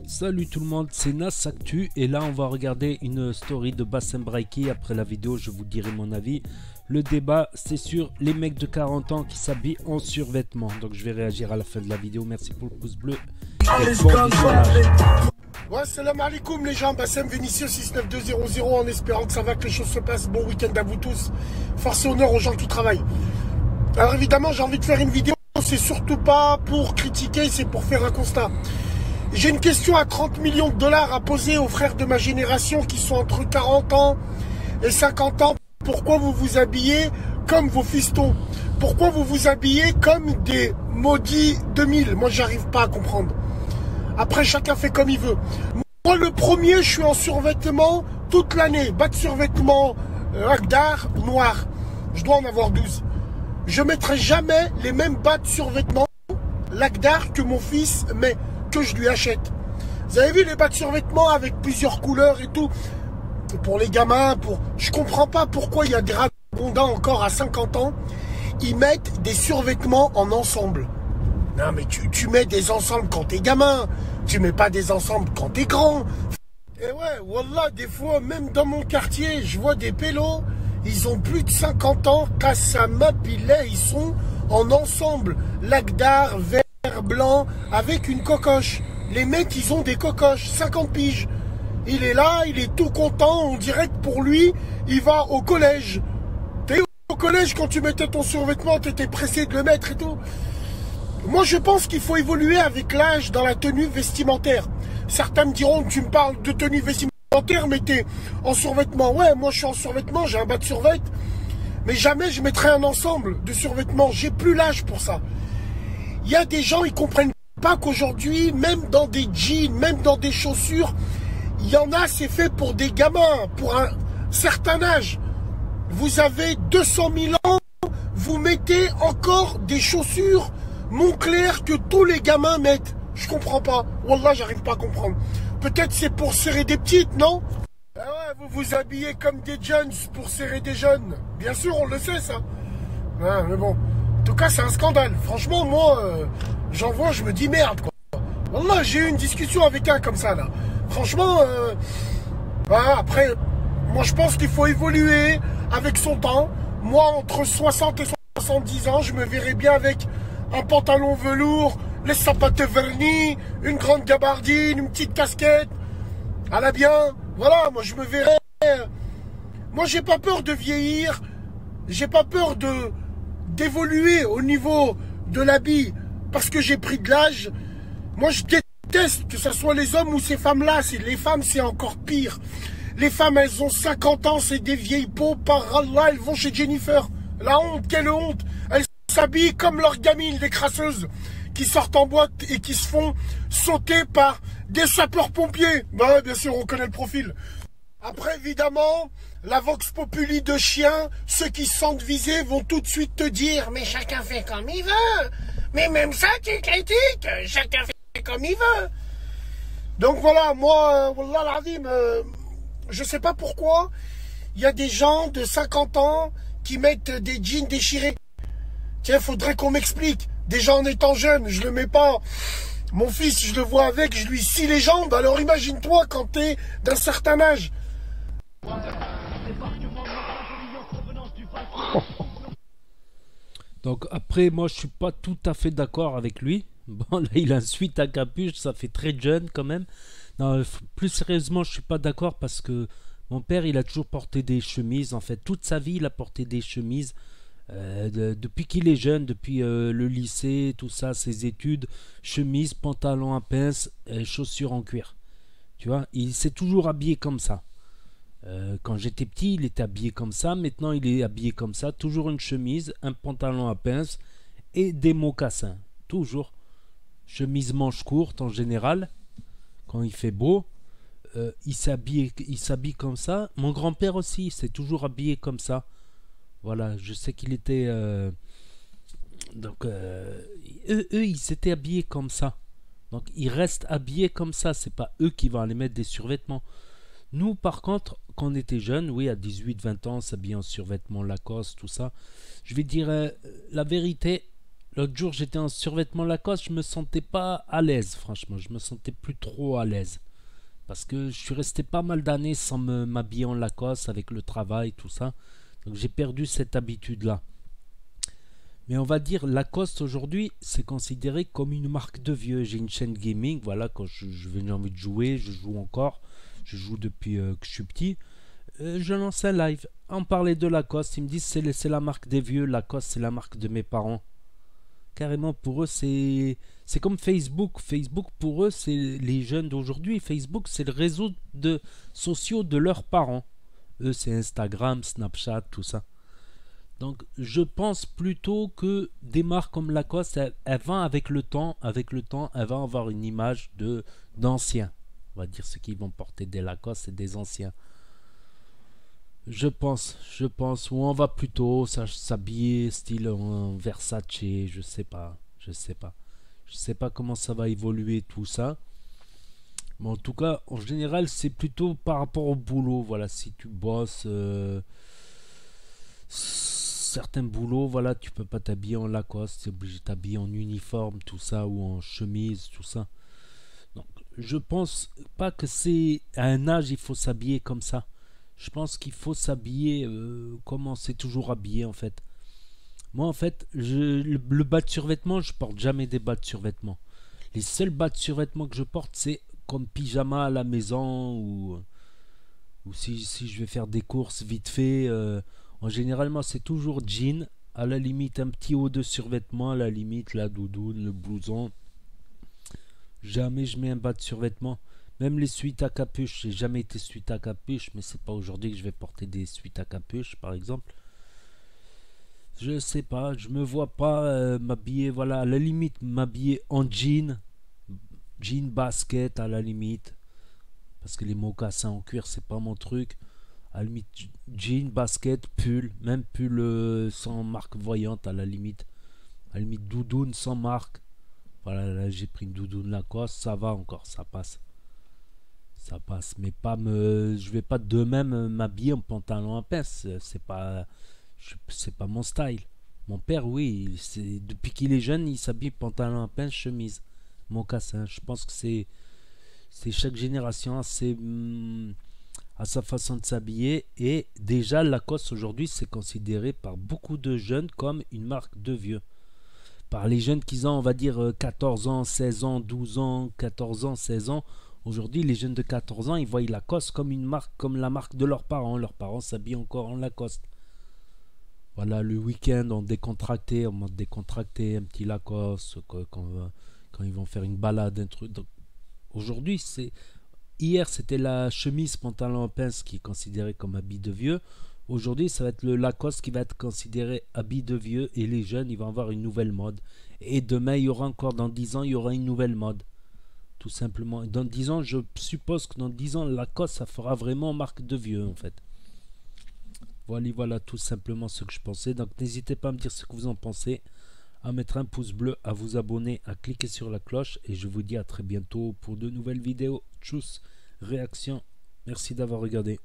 Salut tout le monde, c'est Nas Actu et là on va regarder une story de Bassem Braiki. Après la vidéo je vous dirai mon avis. Le débat c'est sur les mecs de 40 ans qui s'habillent en survêtement. Donc je vais réagir à la fin de la vidéo. Merci pour le pouce bleu. Et bon visionnage. Ouais, salam alaikum les gens, Bassem Vinicius 69200 en espérant que ça va, que les choses se passent. Bon week-end à vous tous. Force et honneur aux gens qui travaillent. Alors évidemment j'ai envie de faire une vidéo, c'est surtout pas pour critiquer, c'est pour faire un constat. J'ai une question à 30 millions de dollars à poser aux frères de ma génération qui sont entre 40 ans et 50 ans. Pourquoi vous vous habillez comme vos fistons? Pourquoi vous vous habillez comme des maudits 2000? Moi j'arrive pas à comprendre. Après chacun fait comme il veut. Moi le premier, je suis en survêtement toute l'année. Bas de survêtement Agdar noir. Je dois en avoir 12. Je mettrai jamais les mêmes bas de survêtement l'Agdar que mon fils met, que je lui achète. Vous avez vu les bas de survêtement avec plusieurs couleurs et tout? Pour les gamins, je comprends pas pourquoi il y a des ragondins encore à 50 ans, ils mettent des survêtements en ensemble. Non mais tu mets des ensembles quand t'es gamin, tu mets pas des ensembles quand t'es grand. Et ouais, wallah, des fois, même dans mon quartier, je vois des pélos, ils ont plus de 50 ans, Kassama, Pilet, ils sont en ensemble. L'Agdar, vert, blanc, avec une cocoche. Les mecs, ils ont des cocoches, 50 piges. Il est là, il est tout content, on dirait que pour lui, il va au collège. T'es au collège quand tu mettais ton survêtement, t'étais pressé de le mettre et tout. Moi, je pense qu'il faut évoluer avec l'âge dans la tenue vestimentaire. Certains me diront que tu me parles de tenue vestimentaire, mais t'es en survêtement. Ouais, moi, je suis en survêtement, j'ai un bas de survêt. Mais jamais je mettrai un ensemble de survêtements. J'ai plus l'âge pour ça. Il y a des gens, ils comprennent pas qu'aujourd'hui, même dans des jeans, même dans des chaussures, il y en a, c'est fait pour des gamins, pour un certain âge. Vous avez 200 000 ans, vous mettez encore des chaussures Moncler que tous les gamins mettent. Je comprends pas. Wallah, j'arrive pas à comprendre. Peut-être c'est pour serrer des petites, non? Ah ouais, vous vous habillez comme des jeunes pour serrer des jeunes. Bien sûr, on le sait, ça. Ah, mais bon. En tout cas, c'est un scandale. Franchement, moi, j'en vois, je me dis merde, quoi. Wallah, j'ai eu une discussion avec un comme ça, là. Franchement, voilà, après, moi, je pense qu'il faut évoluer avec son temps. Moi, entre 60 et 70 ans, je me verrais bien avec un pantalon velours, les sapates vernis, une grande gabardine, une petite casquette, à la bien. Voilà, moi je me verrais. Moi j'ai pas peur de vieillir, j'ai pas peur d'évoluer au niveau de l'habit parce que j'ai pris de l'âge. Moi je déteste que ce soit les hommes ou ces femmes-là. Les femmes c'est encore pire. Les femmes elles ont 50 ans, c'est des vieilles peaux, par Allah, elles vont chez Jennifer. La honte, quelle honte. Elles s'habillent comme leurs gamines, les crasseuses, qui sortent en boîte et qui se font sauter par des sapeurs-pompiers. Ouais, bien sûr, on connaît le profil. Après, évidemment, la vox populi de chiens, ceux qui se sentent visés vont tout de suite te dire « Mais chacun fait comme il veut. Mais même ça, tu critiques. Chacun fait comme il veut. » Donc voilà, moi, wallah l'azim, je sais pas pourquoi, il y a des gens de 50 ans qui mettent des jeans déchirés. Tiens, faudrait qu'on m'explique. Déjà en étant jeune, je le mets pas. Mon fils, je le vois avec, je lui scie les jambes. Alors imagine-toi quand t'es d'un certain âge. Donc après, moi je suis pas tout à fait d'accord avec lui. Bon, là il a un sweat à capuche, ça fait très jeune quand même. Non, plus sérieusement, je suis pas d'accord parce que mon père, il a toujours porté des chemises. En fait, toute sa vie, il a porté des chemises. Depuis qu'il est jeune, depuis le lycée, tout ça, ses études, chemise, pantalon à pince, chaussures en cuir. Tu vois, il s'est toujours habillé comme ça. Quand j'étais petit, il était habillé comme ça. Maintenant, il est habillé comme ça. Toujours une chemise, un pantalon à pince et des mocassins. Toujours. Chemise manche courte en général. Quand il fait beau, il s'habille comme ça. Mon grand-père aussi, il s'est toujours habillé comme ça. Voilà, je sais qu'il était... eux, ils s'étaient habillés comme ça. Donc, ils restent habillés comme ça. C'est pas eux qui vont aller mettre des survêtements. Nous, par contre, quand on était jeunes, oui, à 18-20 ans, s'habiller en survêtement Lacoste, tout ça, je vais dire la vérité, L'autre jour, j'étais en survêtement Lacoste, je me sentais pas à l'aise, franchement. Je me sentais plus trop à l'aise. Parce que je suis resté pas mal d'années sans m'habiller en Lacoste avec le travail, tout ça. Donc j'ai perdu cette habitude-là. Mais on va dire Lacoste aujourd'hui, c'est considéré comme une marque de vieux. J'ai une chaîne gaming, voilà, quand j'ai envie de jouer, je joue encore. Je joue depuis que je suis petit. Je lance un live. On parlait de Lacoste, ils me disent c'est la marque des vieux, Lacoste c'est la marque de mes parents. Carrément pour eux c'est comme Facebook. Facebook pour eux c'est les jeunes d'aujourd'hui. Facebook c'est le réseau de sociaux de leurs parents. Eux c'est Instagram, Snapchat, tout ça. Donc je pense plutôt que des marques comme Lacoste, elles vont avec le temps, elles vont avoir une image de d'anciens. On va dire ceux qui vont porter des Lacoste, c'est des anciens. Je pense, ou on va plutôt s'habiller style en Versace, je sais pas comment ça va évoluer tout ça. Mais en tout cas, en général, c'est plutôt par rapport au boulot. Voilà, si tu bosses certains boulots, voilà, tu peux pas t'habiller en Lacoste, tu es obligé de t'habiller en uniforme, tout ça, ou en chemise, tout ça. Donc, je pense pas que c'est à un âge il faut s'habiller comme ça. Je pense qu'il faut s'habiller comme on s'est toujours habillé en fait. Moi en fait, le bas de survêtement, je porte jamais des bas de survêtement. Les seuls bas de survêtement que je porte, c'est comme pyjama à la maison ou si je vais faire des courses vite fait. En généralement, c'est toujours jean. À la limite, un petit haut de survêtement. À la limite, la doudoune, le blouson. Jamais je mets un bas de survêtement. Même les suites à capuche, j'ai jamais été suite à capuche, mais c'est pas aujourd'hui que je vais porter des suites à capuche, par exemple. Je sais pas, je me vois pas m'habiller, voilà, à la limite m'habiller en jean basket à la limite, parce que les mocassins en cuir c'est pas mon truc. À la limite jean, basket, pull, même pull sans marque voyante à la limite. À la limite doudoune sans marque. Voilà, là j'ai pris une doudoune Lacoste, ça va encore, ça passe. Ça passe, mais pas me, je vais pas de même m'habiller en pantalon à pince, c'est pas mon style. Mon père, oui, c'est depuis qu'il est jeune, il s'habille pantalon à pince, chemise, mocassin. Je pense que c'est chaque génération a sa façon de s'habiller et déjà Lacoste aujourd'hui c'est considéré par beaucoup de jeunes comme une marque de vieux. Par les jeunes qui ont, on va dire, 14 ans, 16 ans, 12 ans, 14 ans, 16 ans. Aujourd'hui, les jeunes de 14 ans, ils voient Lacoste comme une marque, comme la marque de leurs parents. Leurs parents s'habillent encore en Lacoste. Voilà, le week-end, en mode décontracté, un petit Lacoste, quand ils vont faire une balade, un truc. Donc, aujourd'hui, hier, c'était la chemise pantalon en pince qui est considérée comme habit de vieux. Aujourd'hui, ça va être le Lacoste qui va être considéré habit de vieux et les jeunes, ils vont avoir une nouvelle mode. Et demain, il y aura encore, dans 10 ans, il y aura une nouvelle mode. Tout simplement. Dans 10 ans, je suppose que dans 10 ans, Lacoste, ça fera vraiment marque de vieux, en fait. Voilà tout simplement ce que je pensais. Donc, n'hésitez pas à me dire ce que vous en pensez, à mettre un pouce bleu, à vous abonner, à cliquer sur la cloche. Et je vous dis à très bientôt pour de nouvelles vidéos. Tchuss, réaction. Merci d'avoir regardé.